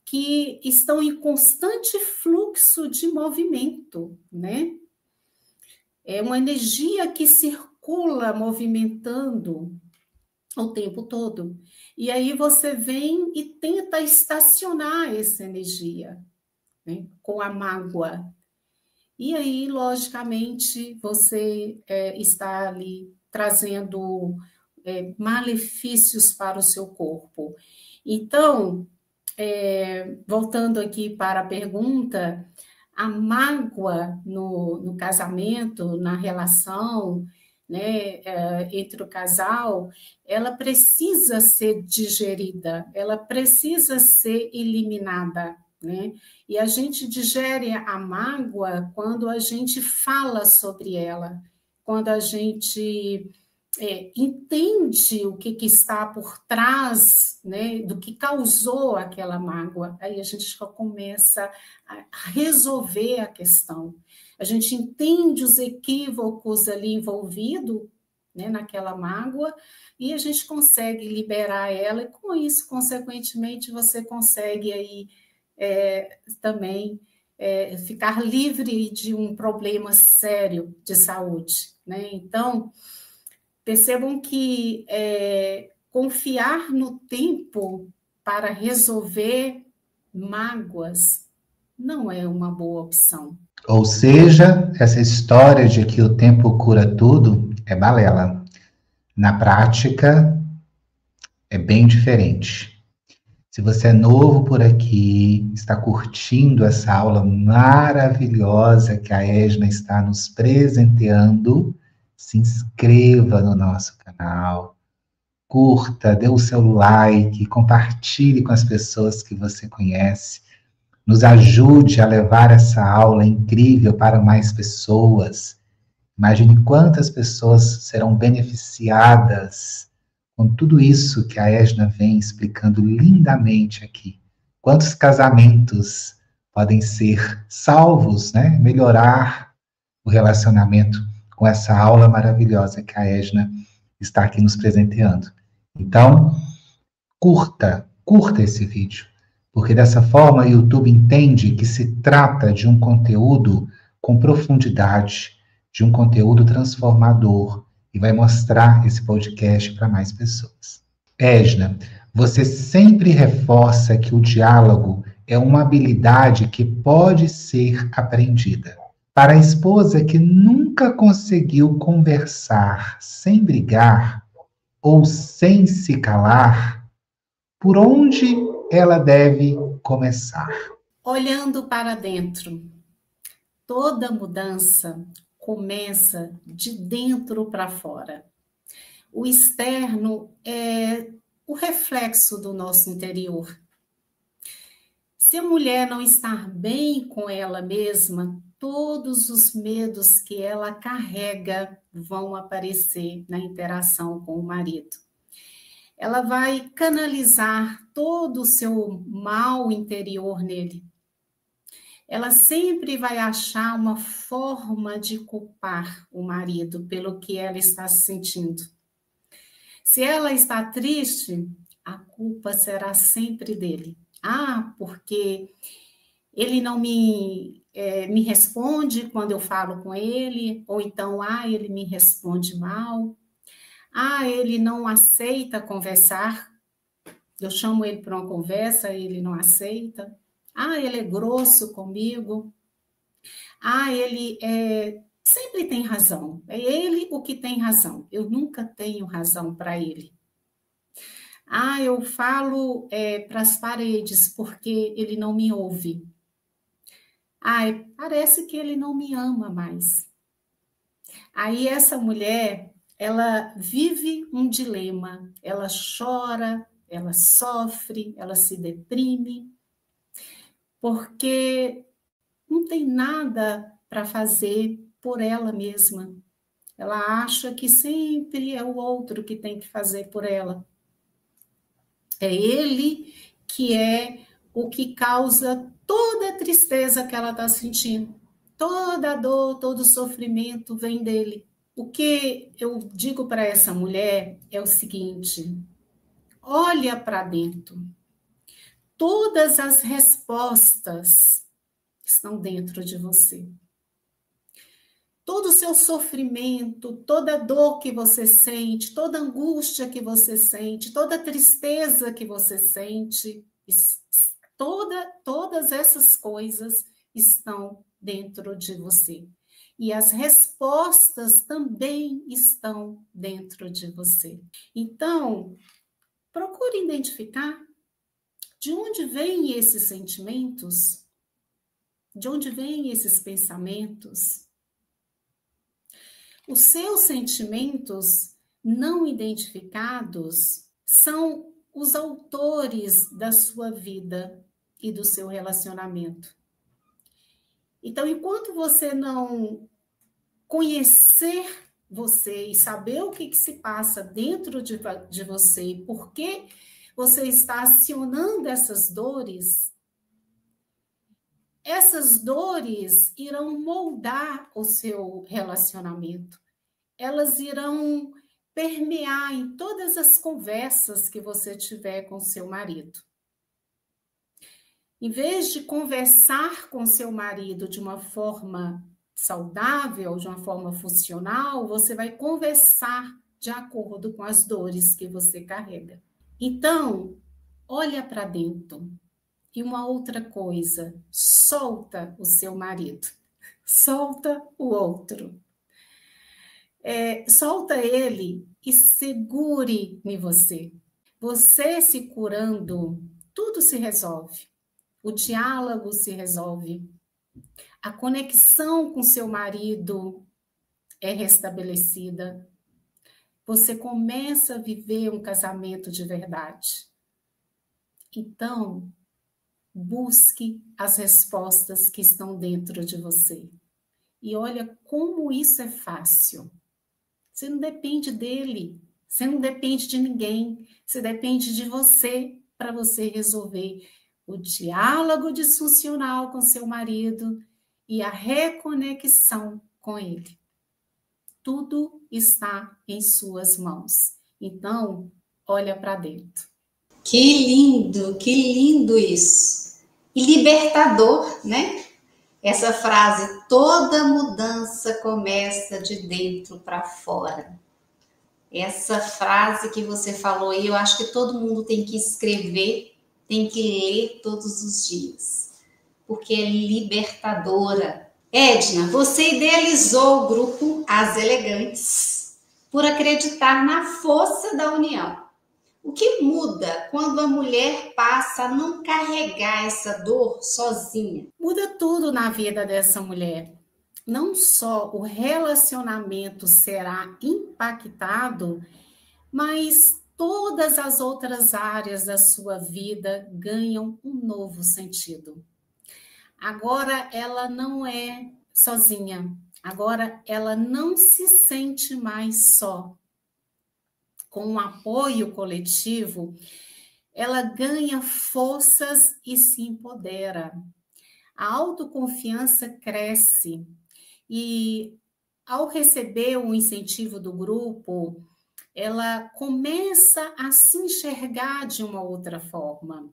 que estão em constante fluxo de movimento, né? É uma energia que circula movimentando o tempo todo. E aí você vem e tenta estacionar essa energia, né, com a mágoa. E aí, logicamente, você está ali trazendo malefícios para o seu corpo. Então, voltando aqui para a pergunta, a mágoa no casamento, na relação, né, entre o casal, ela precisa ser digerida, ela precisa ser eliminada, né? E a gente digere a mágoa quando a gente fala sobre ela, quando a gente entende o que está por trás, né, do que causou aquela mágoa. Aí a gente já começa a resolver a questão. A gente entende os equívocos ali envolvidos, né, naquela mágoa, e a gente consegue liberar ela, e com isso, consequentemente, você consegue aí também ficar livre de um problema sério de saúde, né? Então, percebam que confiar no tempo para resolver mágoas não é uma boa opção. Ou seja, essa história de que o tempo cura tudo é balela. Na prática, é bem diferente. Se você é novo por aqui, está curtindo essa aula maravilhosa que a Esna está nos presenteando, se inscreva no nosso canal, curta, dê o seu like, compartilhe com as pessoas que você conhece, nos ajude a levar essa aula incrível para mais pessoas. Imagine quantas pessoas serão beneficiadas com tudo isso que a Esna vem explicando lindamente aqui. Quantos casamentos podem ser salvos, né? Melhorar o relacionamento com essa aula maravilhosa que a Esna está aqui nos presenteando. Então, curta esse vídeo, porque dessa forma o YouTube entende que se trata de um conteúdo com profundidade, de um conteúdo transformador, e vai mostrar esse podcast para mais pessoas. Esna, você sempre reforça que o diálogo é uma habilidade que pode ser aprendida. Para a esposa que nunca conseguiu conversar sem brigar ou sem se calar, por onde ela deve começar? Olhando para dentro. Toda mudança começa de dentro para fora. O externo é o reflexo do nosso interior. Se a mulher não estar bem com ela mesma, todos os medos que ela carrega vão aparecer na interação com o marido. Ela vai canalizar todo o seu mal interior nele. Ela sempre vai achar uma forma de culpar o marido pelo que ela está se sentindo. Se ela está triste, a culpa será sempre dele. Porque ele não me responde quando eu falo com ele, ou então, ele me responde mal. Ele não aceita conversar. Eu chamo ele para uma conversa, ele não aceita. Ele é grosso comigo. Ele sempre tem razão. É ele o que tem razão. Eu nunca tenho razão para ele. Eu falo para as paredes porque ele não me ouve. Parece que ele não me ama mais. Aí essa mulher, ela vive um dilema. Ela chora, ela sofre, ela se deprime, porque não tem nada para fazer por ela mesma. Ela acha que sempre é o outro que tem que fazer por ela. É ele que é o que causa toda a tristeza que ela está sentindo. Toda a dor, todo o sofrimento vem dele. O que eu digo para essa mulher é o seguinte: olha para dentro. Todas as respostas estão dentro de você. Todo o seu sofrimento, toda a dor que você sente, toda a angústia que você sente, toda a tristeza que você sente, todas essas coisas estão dentro de você. E as respostas também estão dentro de você. Então, procure identificar de onde vêm esses sentimentos, de onde vêm esses pensamentos. Os seus sentimentos não identificados são os autores da sua vida e do seu relacionamento. Então, enquanto você não conhecer você e saber o que se passa dentro de você e por que você está acionando essas dores irão moldar o seu relacionamento. Elas irão permear em todas as conversas que você tiver com seu marido. Em vez de conversar com seu marido de uma forma saudável, de uma forma funcional, você vai conversar de acordo com as dores que você carrega. Então, olha para dentro. E uma outra coisa, solta o seu marido, solta o outro. Solta ele e segure em você. Você se curando tudo se resolve. O diálogo se resolve. A conexão com seu marido é restabelecida. Você começa a viver um casamento de verdade. Então, busque as respostas que estão dentro de você. E olha como isso é fácil. Você não depende dele, você não depende de ninguém, você depende de você para você resolver o diálogo disfuncional com seu marido e a reconexão com ele. Tudo está em suas mãos. Então, olha para dentro. Que lindo isso. E libertador, né? Essa frase, toda mudança começa de dentro para fora. Essa frase que você falou aí, eu acho que todo mundo tem que escrever, tem que ler todos os dias, porque é libertadora. Edna, você idealizou o grupo As Elegantes por acreditar na força da união. O que muda quando a mulher passa a não carregar essa dor sozinha? Muda tudo na vida dessa mulher. Não só o relacionamento será impactado, mas todas as outras áreas da sua vida ganham um novo sentido. Agora ela não é sozinha, agora ela não se sente mais só. Com o apoio coletivo, ela ganha forças e se empodera. A autoconfiança cresce e, ao receber o incentivo do grupo, ela começa a se enxergar de uma outra forma.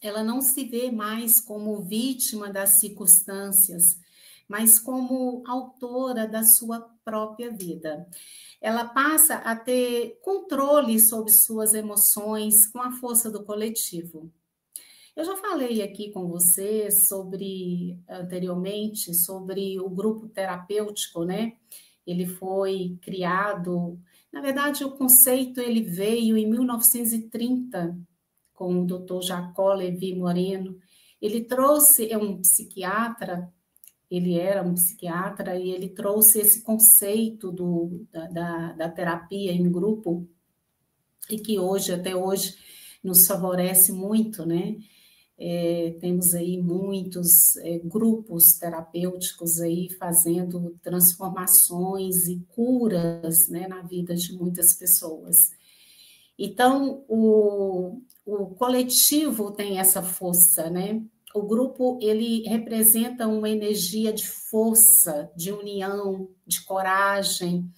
Ela não se vê mais como vítima das circunstâncias, mas como autora da sua própria vida. Ela passa a ter controle sobre suas emoções com a força do coletivo. Eu já falei aqui com você anteriormente, sobre o grupo terapêutico, né? Ele foi criado, na verdade, o conceito ele veio em 1930, com o Dr. Jacó Levi Moreno. Ele trouxe, ele era um psiquiatra e ele trouxe esse conceito da terapia em grupo e que hoje, até hoje, nos favorece muito, né? Temos aí muitos grupos terapêuticos aí fazendo transformações e curas, né, na vida de muitas pessoas. Então, o coletivo tem essa força, né? O grupo, ele representa uma energia de força, de união, de coragem,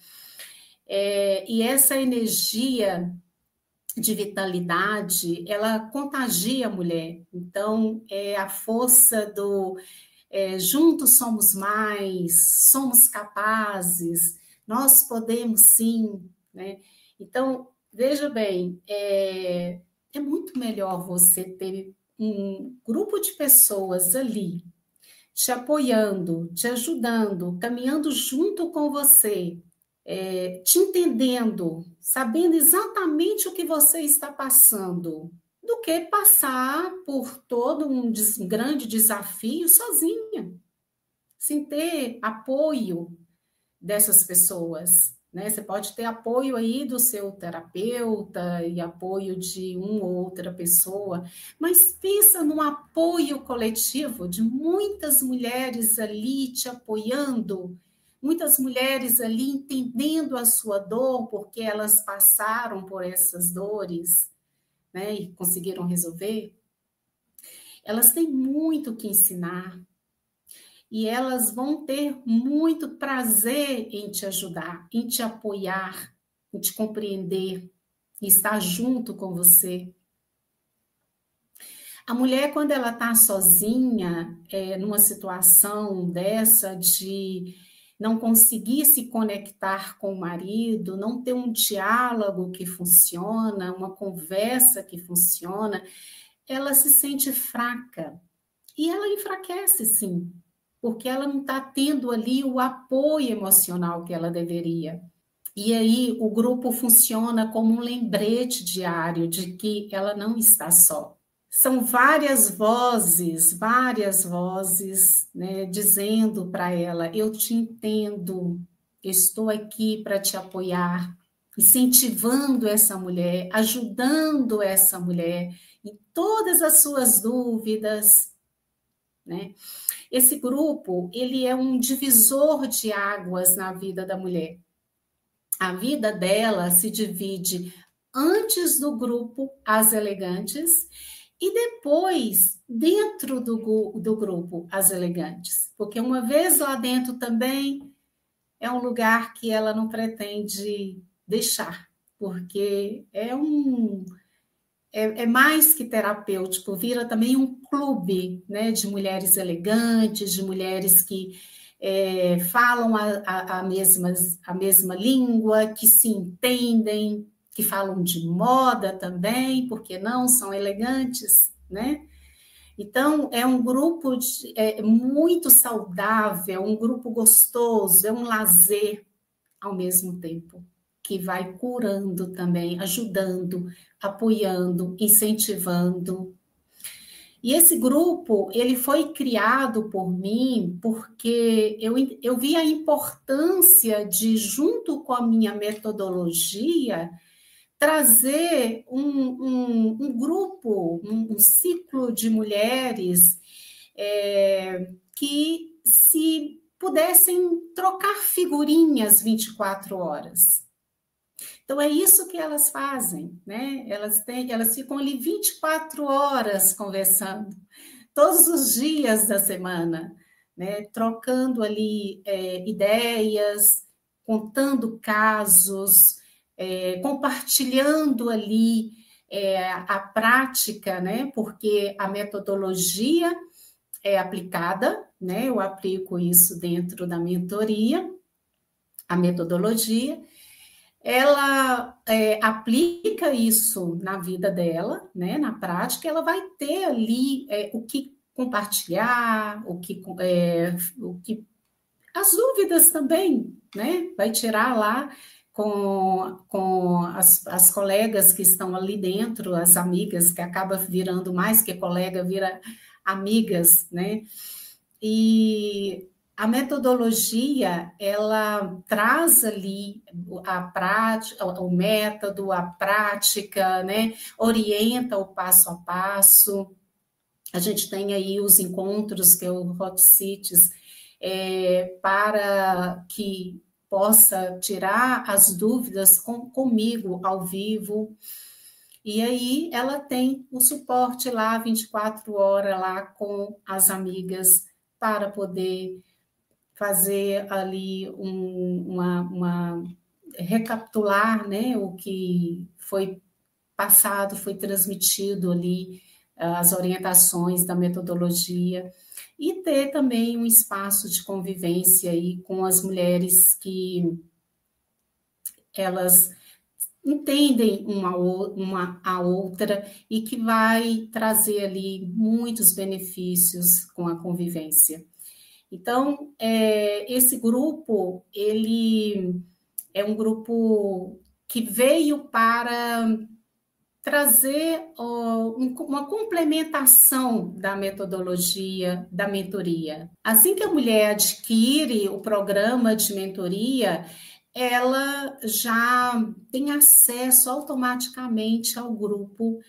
e essa energia de vitalidade, ela contagia a mulher. Então, é a força do juntos somos mais, somos capazes, nós podemos sim, né? Então, veja bem, é muito melhor você ter um grupo de pessoas ali, te apoiando, te ajudando, caminhando junto com você, te entendendo, sabendo exatamente o que você está passando, do que passar por todo um grande desafio sozinha, sem ter apoio dessas pessoas, né? Você pode ter apoio aí do seu terapeuta e apoio de uma ou outra pessoa, mas pensa no apoio coletivo de muitas mulheres ali te apoiando, muitas mulheres ali entendendo a sua dor, porque elas passaram por essas dores, né, e conseguiram resolver. Elas têm muito que ensinar e elas vão ter muito prazer em te ajudar, em te apoiar, em te compreender, em estar junto com você. A mulher, quando ela está sozinha, numa situação dessa de não conseguir se conectar com o marido, não ter um diálogo que funciona, uma conversa que funciona, ela se sente fraca. E ela enfraquece, sim, porque ela não está tendo ali o apoio emocional que ela deveria. E aí o grupo funciona como um lembrete diário de que ela não está só. São várias vozes, né, dizendo para ela: eu te entendo, estou aqui para te apoiar, incentivando essa mulher, ajudando essa mulher em todas as suas dúvidas, né? Esse grupo, ele é um divisor de águas na vida da mulher. A vida dela se divide antes do grupo As Elegantes e depois dentro do grupo As Elegantes, porque uma vez lá dentro também é um lugar que ela não pretende deixar, porque é mais que terapêutico, vira também um clube, né, de mulheres elegantes, de mulheres que falam a mesma língua, que se entendem, que falam de moda também, porque não são elegantes, né? Então, é um grupo muito saudável, um grupo gostoso, é um lazer ao mesmo tempo, que vai curando também, ajudando, apoiando, incentivando. E esse grupo, ele foi criado por mim porque eu vi a importância de, junto com a minha metodologia, trazer um grupo, um ciclo de mulheres que se pudessem trocar figurinhas 24 horas. Então, é isso que elas fazem, né? Elas ficam ali 24 horas conversando, todos os dias da semana, né? Trocando ali ideias, contando casos, compartilhando ali a prática, né? Porque a metodologia é aplicada, né? Eu aplico isso dentro da mentoria, a metodologia. Ela aplica isso na vida dela, né? Na prática, ela vai ter ali o que compartilhar, o que as dúvidas também, né? Vai tirar lá com as colegas que estão ali dentro, as amigas, que acaba virando mais que colega, vira amigas, né? E a metodologia, ela traz ali a prática, o método, a prática, né? Orienta o passo a passo. A gente tem aí os encontros, que é o Hot Cities, para que possa tirar as dúvidas comigo ao vivo. E aí ela tem o suporte lá 24 horas lá com as amigas para poder fazer ali recapitular, né, o que foi passado, foi transmitido ali, as orientações da metodologia, e ter também um espaço de convivência aí com as mulheres que elas entendem uma a outra e que vai trazer ali muitos benefícios com a convivência. Então, esse grupo, ele é um grupo que veio para trazer uma complementação da metodologia da mentoria. Assim que a mulher adquire o programa de mentoria, ela já tem acesso automaticamente ao grupo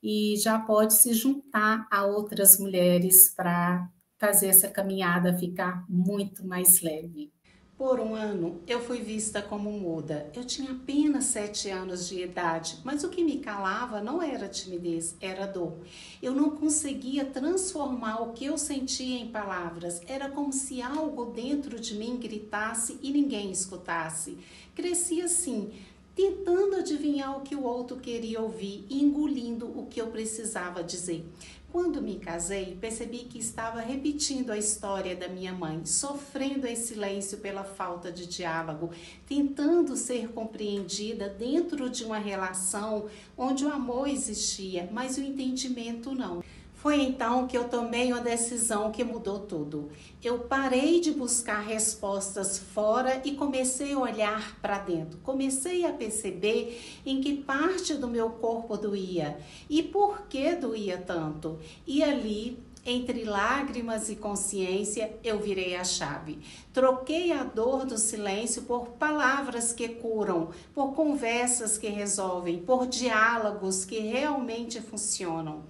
e já pode se juntar a outras mulheres para fazer essa caminhada ficar muito mais leve. Por um ano, eu fui vista como muda. Eu tinha apenas 7 anos de idade, mas o que me calava não era timidez, era dor. Eu não conseguia transformar o que eu sentia em palavras. Era como se algo dentro de mim gritasse e ninguém escutasse. Cresci assim, tentando adivinhar o que o outro queria ouvir e engolindo o que eu precisava dizer. Quando me casei, percebi que estava repetindo a história da minha mãe, sofrendo em silêncio pela falta de diálogo, tentando ser compreendida dentro de uma relação onde o amor existia, mas o entendimento não. Foi então que eu tomei uma decisão que mudou tudo. Eu parei de buscar respostas fora e comecei a olhar para dentro. Comecei a perceber em que parte do meu corpo doía e por que doía tanto. E ali, entre lágrimas e consciência, eu virei a chave. Troquei a dor do silêncio por palavras que curam, por conversas que resolvem, por diálogos que realmente funcionam.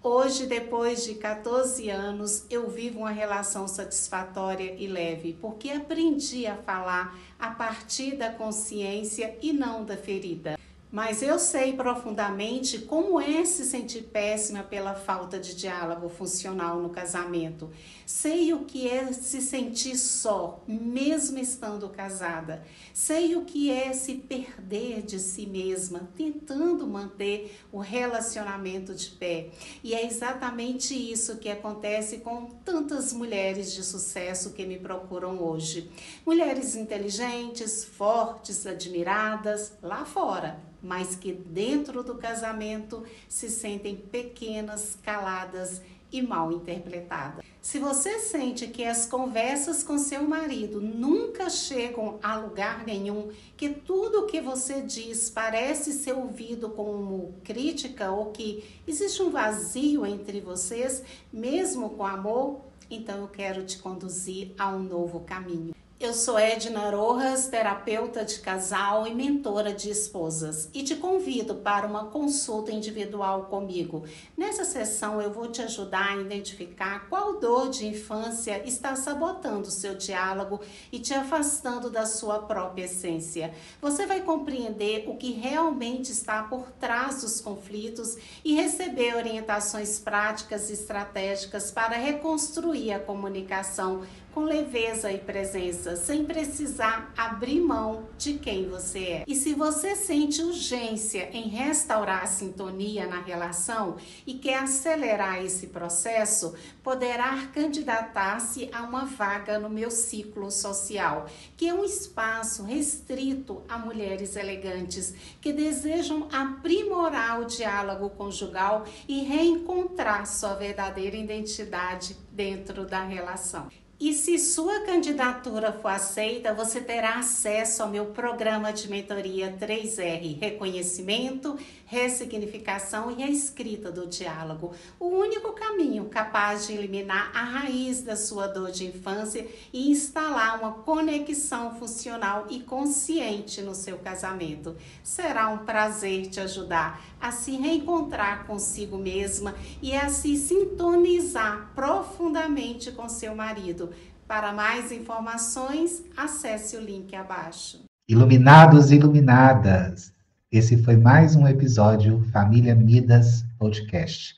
Hoje, depois de 14 anos, eu vivo uma relação satisfatória e leve, porque aprendi a falar a partir da consciência e não da ferida. Mas eu sei profundamente como é se sentir péssima pela falta de diálogo funcional no casamento. Sei o que é se sentir só, mesmo estando casada. Sei o que é se perder de si mesma, tentando manter o relacionamento de pé. E é exatamente isso que acontece com tantas mulheres de sucesso que me procuram hoje. Mulheres inteligentes, fortes, admiradas, lá fora, mas que dentro do casamento se sentem pequenas, caladas e mal interpretadas. Se você sente que as conversas com seu marido nunca chegam a lugar nenhum, que tudo o que você diz parece ser ouvido como crítica ou que existe um vazio entre vocês, mesmo com amor, então eu quero te conduzir a um novo caminho. Eu sou Edna Rojas, terapeuta de casal e mentora de esposas, e te convido para uma consulta individual comigo. Nessa sessão eu vou te ajudar a identificar qual dor de infância está sabotando o seu diálogo e te afastando da sua própria essência. Você vai compreender o que realmente está por trás dos conflitos e receber orientações práticas e estratégicas para reconstruir a comunicação com leveza e presença, sem precisar abrir mão de quem você é. E se você sente urgência em restaurar a sintonia na relação e quer acelerar esse processo, poderá candidatar-se a uma vaga no meu ciclo social, que é um espaço restrito a mulheres elegantes que desejam aprimorar o diálogo conjugal e reencontrar sua verdadeira identidade dentro da relação. E se sua candidatura for aceita, você terá acesso ao meu programa de mentoria 3R, reconhecimento, ressignificação e a escrita do diálogo. O único caminho capaz de eliminar a raiz da sua dor de infância e instalar uma conexão funcional e consciente no seu casamento. Será um prazer te ajudar a se reencontrar consigo mesma e a se sintonizar profundamente com seu marido. Para mais informações, acesse o link abaixo. Iluminados e iluminadas, esse foi mais um episódio Família Midas Podcast.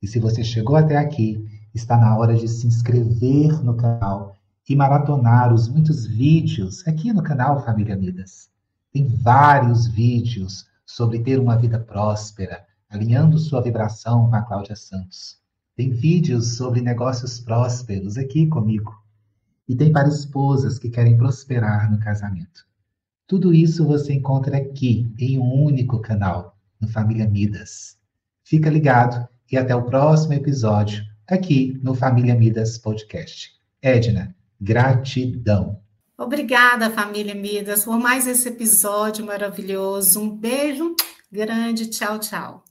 E se você chegou até aqui, está na hora de se inscrever no canal e maratonar os muitos vídeos aqui no canal Família Midas. Tem vários vídeos sobre ter uma vida próspera, alinhando sua vibração com a Cláudia Santos. Tem vídeos sobre negócios prósperos aqui comigo. E tem para esposas que querem prosperar no casamento. Tudo isso você encontra aqui, em um único canal, no Família Midas. Fica ligado e até o próximo episódio, aqui no Família Midas Podcast. Edna, gratidão. Obrigada, Família Midas, por mais esse episódio maravilhoso. Um beijo grande. Tchau, tchau.